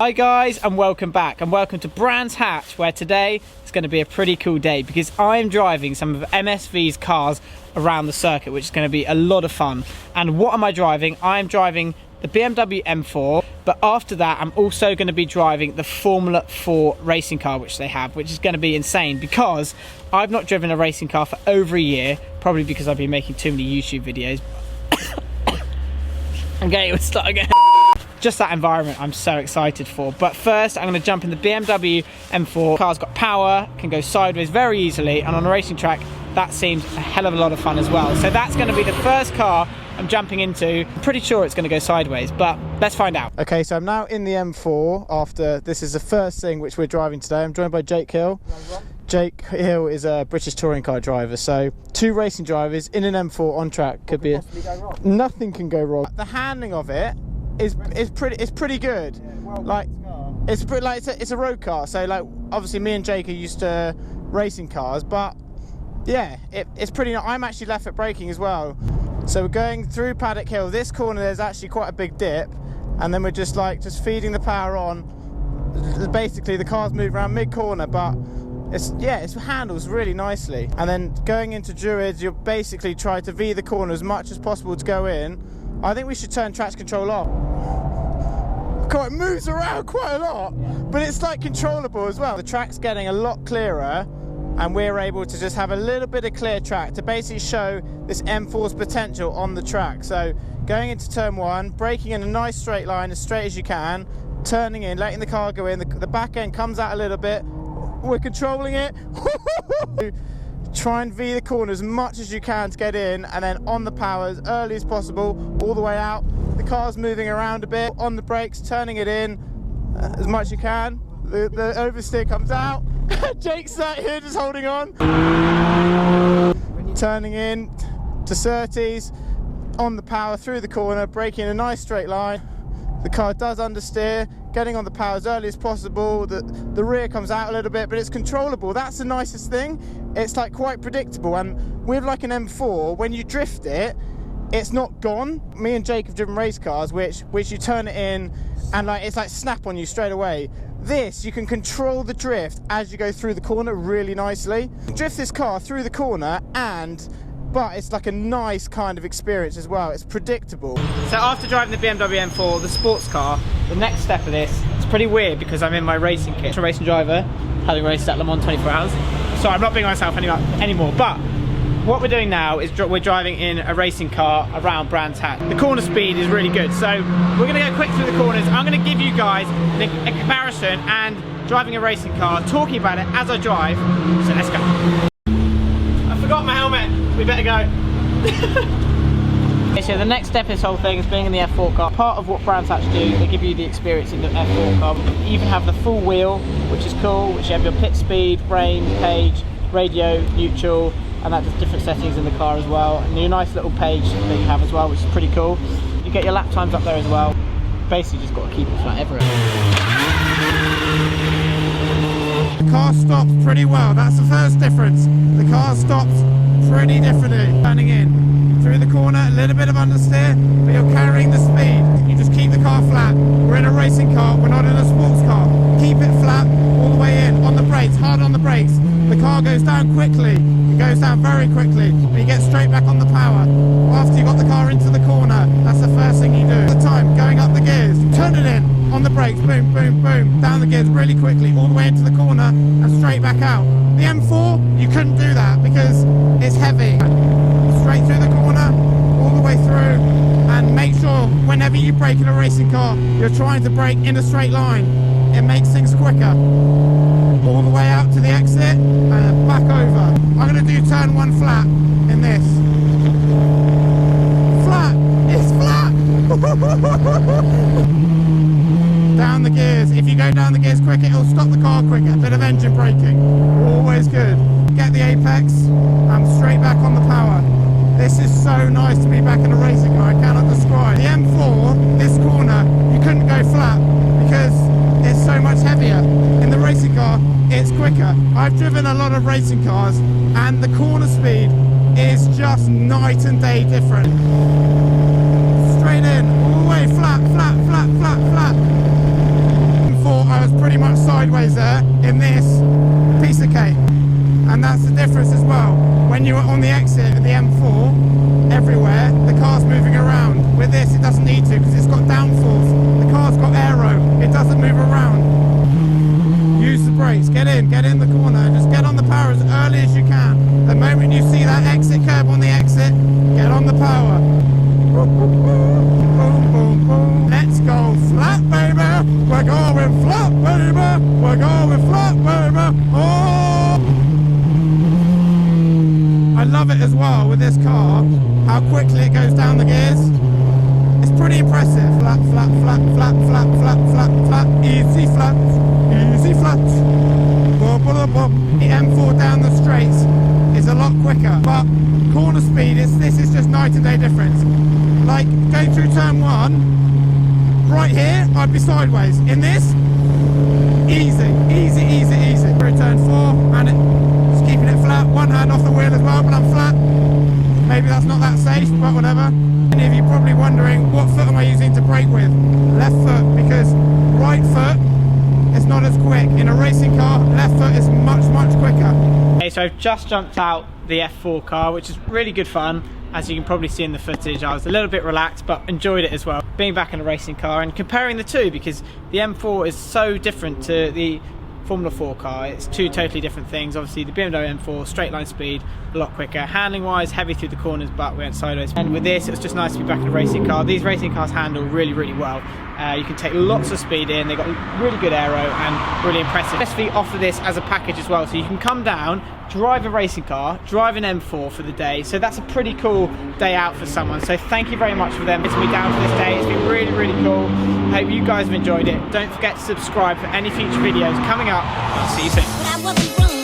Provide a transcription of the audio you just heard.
Hi guys, and welcome back, and welcome to Brands Hatch, where today is going to be a pretty cool day because I'm driving some of MSV's cars around the circuit, which is going to be a lot of fun. And what am I driving? I'm driving the BMW M4, but after that I'm also going to be driving the Formula 4 racing car which they have, which is going to be insane because I've not driven a racing car for over a year, probably because I've been making too many YouTube videos. Okay, we'll start again. Just that environment I'm so excited for. But first I'm going to jump in the BMW M4. The car's got power, can go sideways very easily, and on a racing track that seems a hell of a lot of fun as well. So that's going to be the first car I'm jumping into. I'm pretty sure it's going to go sideways, but let's find out. Okay, so I'm now in the M4 after this is the first thing which we're driving today. I'm joined by Jake Hill. Jake Hill is a British touring car driver, so two racing drivers in an M4 on track could be nothing can go wrong. The handling of it is pretty good. Yeah, like it's a road car, so like obviously me and Jake are used to racing cars, but yeah, it's pretty. I'm actually left foot braking as well, so we're going through Paddock Hill. This corner there's actually quite a big dip, and then we're just feeding the power on. Basically the car's moved around mid corner, but it handles really nicely. And then going into Druids, you'll basically try to V the corner as much as possible to go in. I think we should turn traction control off. God, it moves around quite a lot, but it's like controllable as well. The track's getting a lot clearer, and we're able to just have a little bit of clear track to basically show this M4's potential on the track. So going into turn one, braking in a nice straight line, as straight as you can, turning in, letting the car go in, the back end comes out a little bit, we're controlling it. Try and V the corner as much as you can to get in, and then on the power as early as possible, all the way out. The car's moving around a bit, on the brakes, turning it in as much as you can. The oversteer comes out. Jake's sat here just holding on. Turning in to 30s, on the power, through the corner, braking in a nice straight line. The car does understeer, getting on the power as early as possible. The rear comes out a little bit, but it's controllable. That's the nicest thing. It's like quite predictable, and with like an M4, when you drift it, it's not gone. Me and Jake have driven race cars which you turn it in and like it's like snap on you straight away. This, you can control the drift as you go through the corner really nicely. Drift this car through the corner, but it's like a nice kind of experience as well. It's predictable. So after driving the BMW M4, the sports car, the next step of this, it's pretty weird because I'm in my racing kit. I'm a racing driver, having raced at Le Mans 24 hours. So I'm not being myself anymore, but what we're doing now is we're driving in a racing car around Brands Hatch. The corner speed is really good, so we're going to go quick through the corners. I'm going to give you guys a comparison and driving a racing car, talking about it as I drive. So let's go. I forgot my helmet. We better go. Okay, so the next step in this whole thing is being in the F4 car. Part of what Brands Hatch do, they give you the experience in the F4 car. You even have the full wheel, which is cool, which you have your pit speed, range, page, radio, neutral, and that does different settings in the car as well. And your nice little page that you have as well, which is pretty cool. You get your lap times up there as well. Basically just got to keep it flat everywhere. The car stops pretty well, that's the first difference. The car stops pretty differently. Turning in through the corner, a little bit of understeer, but you're carrying the speed. You just keep the car flat. We're in a racing car, we're not in a sports car. Keep it flat all the way in, on the brakes, hard on the brakes. The car goes down quickly, it goes down very quickly, but you get straight back on the power. After you got the car into the corner, that's the first thing you do. The time, going up the gears, turn it in, on the brakes, boom, boom, boom, down the gears really quickly, all the way into the corner and straight back out. The M4, you couldn't do that because it's heavy. Straight through the corner, all the way through, and make sure whenever you brake in a racing car, you're trying to brake in a straight line. It makes things quicker. All the way out to the exit and back over. I'm going to do turn one flat in this. Flat! It's flat! Down the gears. If you go down the gears quicker, it'll stop the car quicker. Bit of engine braking. Always good. Get the apex. I'm straight back on the power. This is so nice to be back in a racing car. I cannot describe. The M4, this corner, you couldn't go flat because it's so much heavier. In the racing car, it's quicker. I've driven a lot of racing cars and the corner speed is just night and day different. Straight in, all the way, flat, flat, flat, flat, flat. flat, flat, flat, flat, flat, flat, flat, easy flat, easy flat. Boom, boom, boom. The M4 down the straights is a lot quicker, but corner speed this is just night and day difference. Like going through turn 1, right here I'd be sideways. In this, easy, easy, easy, easy. Through turn 4 and it's keeping it flat, one hand off the wheel as well, but I'm flat. Maybe that's not that safe, but whatever. Many of you probably wondering, what foot am I using to brake with? Left foot, because right foot is not as quick. In a racing car, left foot is much, much quicker. Okay, so I've just jumped out the F4 car, which is really good fun. As you can probably see in the footage, I was a little bit relaxed, but enjoyed it as well. Being back in a racing car and comparing the two, because the M4 is so different to the Formula 4 car. It's two totally different things. Obviously the BMW M4, straight line speed, a lot quicker. Handling wise, heavy through the corners, but we went sideways. And with this, it was just nice to be back in a racing car. These racing cars handle really, really well. You can take lots of speed in. They've got really good aero and really impressive. Especially offer this as a package as well. So you can come down, drive a racing car, drive an M4 for the day. So that's a pretty cool day out for someone. So thank you very much for them. It's me down for this day. It's been really, really cool. I hope you guys have enjoyed it. Don't forget to subscribe for any future videos coming up. I'll see you soon.